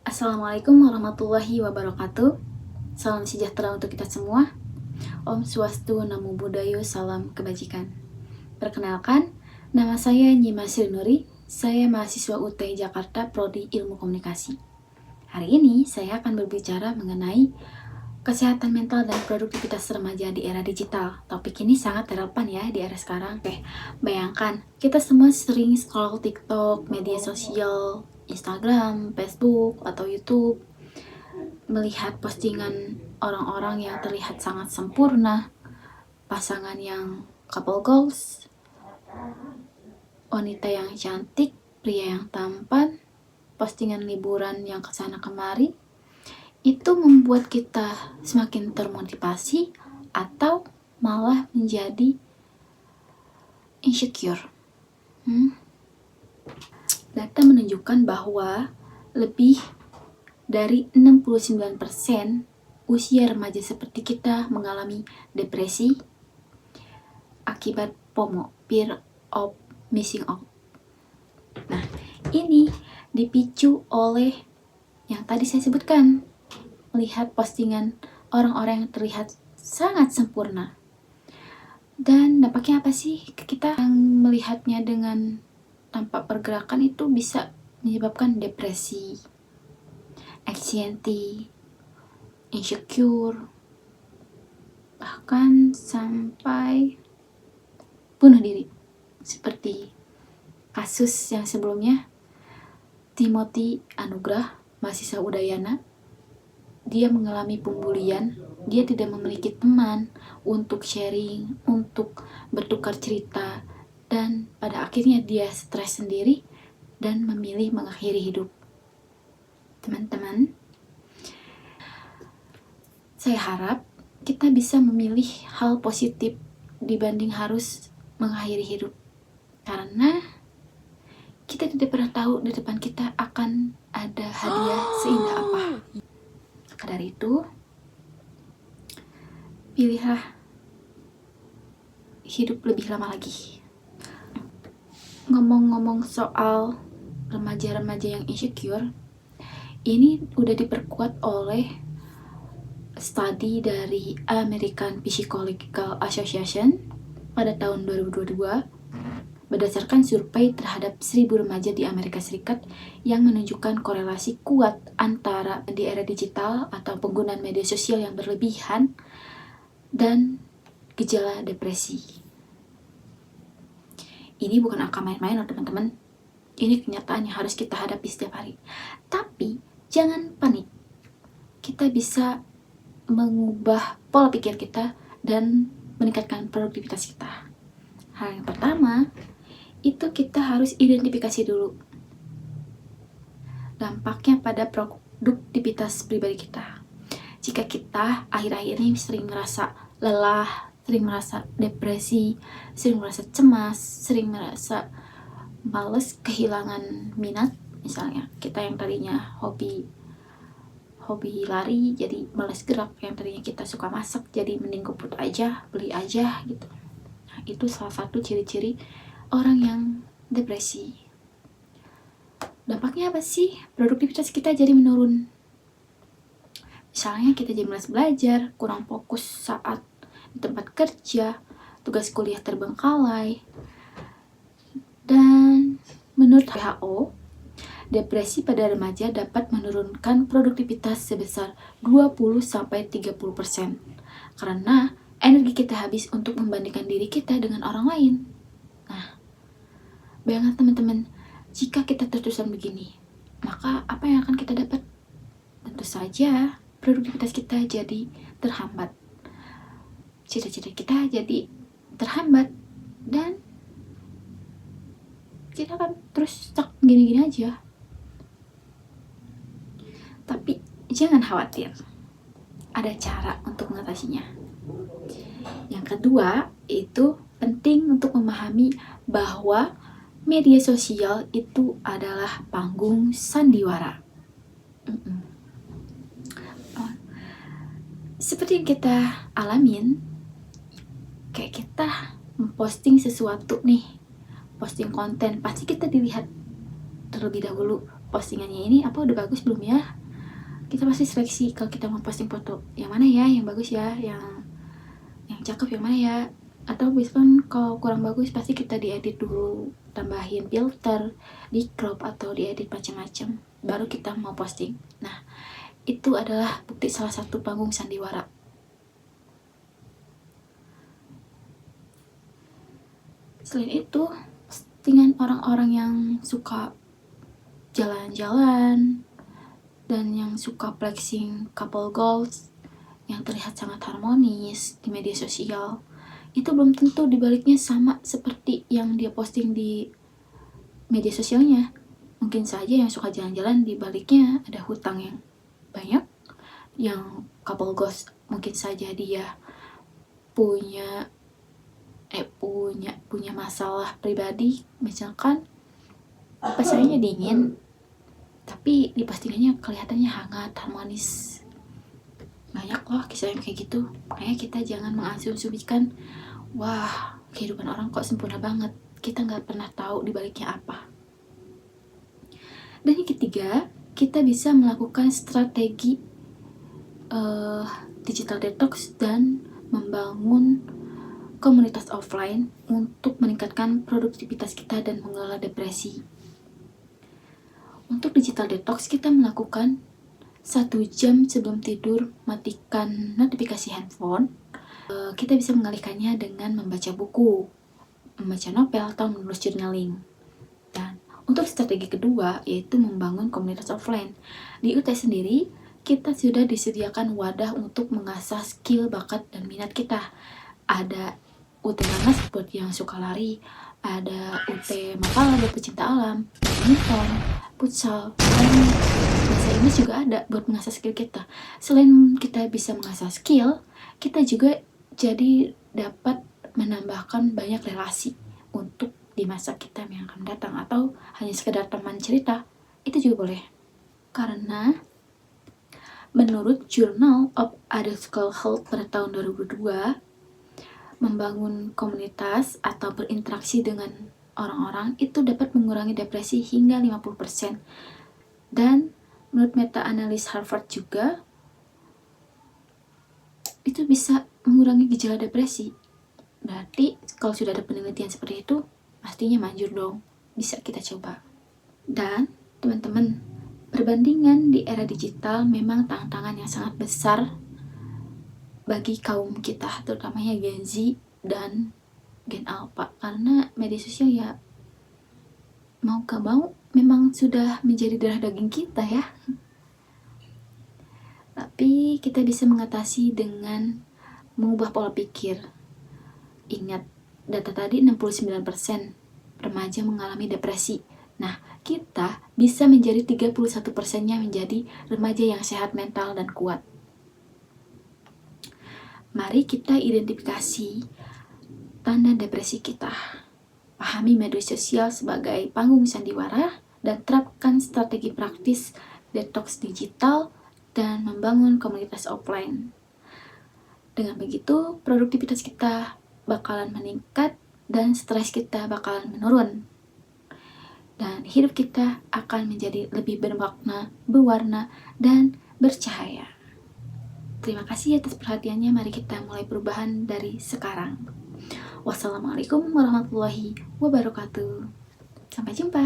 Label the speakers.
Speaker 1: Assalamualaikum warahmatullahi wabarakatuh. Salam sejahtera untuk kita semua. Om Swastu, Namo Buddhaya, salam kebajikan. Perkenalkan, nama saya Nyima Nuri. Saya mahasiswa UT Jakarta Prodi Ilmu Komunikasi. Hari ini saya akan berbicara mengenai kesehatan mental dan produktivitas remaja di era digital. Topik ini sangat relevan ya di era sekarang. Bayangkan, kita semua sering scroll TikTok, media sosial, Instagram, Facebook, atau YouTube, melihat postingan orang-orang yang terlihat sangat sempurna, pasangan yang couple goals, wanita yang cantik, pria yang tampan, postingan liburan yang kesana kemari. Itu membuat kita semakin termotivasi atau malah menjadi insecure. Data menunjukkan bahwa lebih dari 69% usia remaja seperti kita mengalami depresi akibat FOMO, Fear of Missing Out. Nah, ini dipicu oleh yang tadi saya sebutkan, melihat postingan orang-orang yang terlihat sangat sempurna. Dan dampaknya apa sih ke kita yang melihatnya dengan tanpa pergerakan? Itu bisa menyebabkan depresi, anxiety, insecure, bahkan sampai bunuh diri. Seperti kasus yang sebelumnya, Timothy Anugrah, mahasiswa Udayana, dia mengalami pembulian. Dia tidak memiliki teman untuk sharing, untuk bertukar cerita, dan pada akhirnya dia stres sendiri dan memilih mengakhiri hidup. Teman-teman, saya harap kita bisa memilih hal positif dibanding harus mengakhiri hidup, karena kita tidak pernah tahu di depan kita akan ada hadiah seindah apa. Maka dari itu, pilihlah hidup lebih lama lagi. Ngomong-ngomong soal remaja-remaja yang insecure, ini udah diperkuat oleh studi dari American Psychological Association pada tahun 2022 berdasarkan survei terhadap 1.000 remaja di Amerika Serikat yang menunjukkan korelasi kuat antara di era digital atau penggunaan media sosial yang berlebihan dan gejala depresi. Ini bukan angka main-main loh teman-teman. Ini kenyataan yang harus kita hadapi setiap hari. Tapi jangan panik. Kita bisa mengubah pola pikir kita dan meningkatkan produktivitas kita. Hal yang pertama, itu kita harus identifikasi dulu dampaknya pada produktivitas pribadi kita. Jika kita akhir-akhir ini sering merasa lelah, sering merasa depresi, sering merasa cemas, sering merasa males, kehilangan minat, misalnya kita yang tadinya hobi lari jadi males gerak, yang tadinya kita suka masak jadi mending GoFood aja, beli aja gitu. Nah, itu salah satu ciri-ciri orang yang depresi. Dampaknya apa sih? Produktivitas kita jadi menurun. Misalnya kita jadi malas belajar, kurang fokus saat di tempat kerja, tugas kuliah terbengkalai. Dan menurut WHO, depresi pada remaja dapat menurunkan produktivitas sebesar 20-30% karena energi kita habis untuk membandingkan diri kita dengan orang lain. Nah, bayangkan teman-teman, jika kita terus-terusan begini, maka apa yang akan kita dapat? Tentu saja produktivitas kita jadi terhambat, cita-cita kita jadi terhambat, dan kita akan terus stuck gini-gini aja. Tapi jangan khawatir, ada cara untuk mengatasinya. Yang kedua, itu penting untuk memahami bahwa media sosial itu adalah panggung sandiwara. Seperti yang kita alamin, kayak kita memposting sesuatu nih, posting konten, pasti kita dilihat terlebih dahulu postingannya ini apa udah bagus belum ya, kita pasti seleksi kalau kita mau posting foto yang mana ya, yang bagus ya, yang cakep yang mana ya. Atau misalkan kalau kurang bagus pasti kita diedit dulu, tambahin filter, di crop atau diedit macam-macam, baru kita mau posting. Nah, itu adalah bukti salah satu panggung sandiwara. Selain itu, dengan orang-orang yang suka jalan-jalan dan yang suka flexing couple goals yang terlihat sangat harmonis di media sosial, itu belum tentu dibaliknya sama seperti yang dia posting di media sosialnya. Mungkin saja yang suka jalan-jalan dibaliknya ada hutang yang banyak, yang couple goals mungkin saja dia punya masalah pribadi, misalkan pasangannya dingin tapi di postingannya kelihatannya hangat, harmonis. Banyak loh kisah yang kayak gitu. Makanya kita jangan mengasumsikan, wah kehidupan orang kok sempurna banget, kita nggak pernah tahu dibaliknya apa. Dan yang ketiga, kita bisa melakukan strategi digital detox dan membangun komunitas offline untuk meningkatkan produktivitas kita dan mengelola depresi. Untuk digital detox, kita melakukan 1 jam sebelum tidur matikan notifikasi handphone. Kita bisa mengalihkannya dengan membaca buku, membaca novel, atau menulis journaling. Dan untuk strategi kedua, yaitu membangun komunitas offline. Di UT sendiri, kita sudah disediakan wadah untuk mengasah skill, bakat, dan minat kita. Ada UT Nanas buat yang suka lari, ada UT Mapala buat pecinta alam, badminton, futsal, dan bahasa Inggris juga ada buat mengasah skill kita. Selain kita bisa mengasah skill, kita juga jadi dapat menambahkan banyak relasi untuk di masa kita yang akan datang, atau hanya sekedar teman cerita, itu juga boleh. Karena menurut Journal of Adult School Health pada tahun 2002, membangun komunitas atau berinteraksi dengan orang-orang itu dapat mengurangi depresi hingga 50%. Dan menurut meta-analis Harvard juga, itu bisa mengurangi gejala depresi. Berarti kalau sudah ada penelitian seperti itu, pastinya manjur dong, bisa kita coba. Dan teman-teman, perbandingan di era digital memang tantangan yang sangat besar bagi kaum kita, terutamanya Gen Z dan Gen Alpha, karena media sosial ya mau gak mau memang sudah menjadi darah daging kita ya. Tapi kita bisa mengatasi dengan mengubah pola pikir. Ingat, data tadi 69% remaja mengalami depresi. Nah, kita bisa menjadi 31%-nya menjadi remaja yang sehat mental dan kuat. Mari kita identifikasi tanda depresi kita. Pahami media sosial sebagai panggung sandiwara dan terapkan strategi praktis detox digital dan membangun komunitas offline. Dengan begitu, produktivitas kita bakalan meningkat dan stres kita bakalan menurun. Dan hidup kita akan menjadi lebih bermakna, berwarna, dan bercahaya. Terima kasih atas perhatiannya. Mari kita mulai perubahan dari sekarang. Wassalamualaikum warahmatullahi wabarakatuh. Sampai jumpa.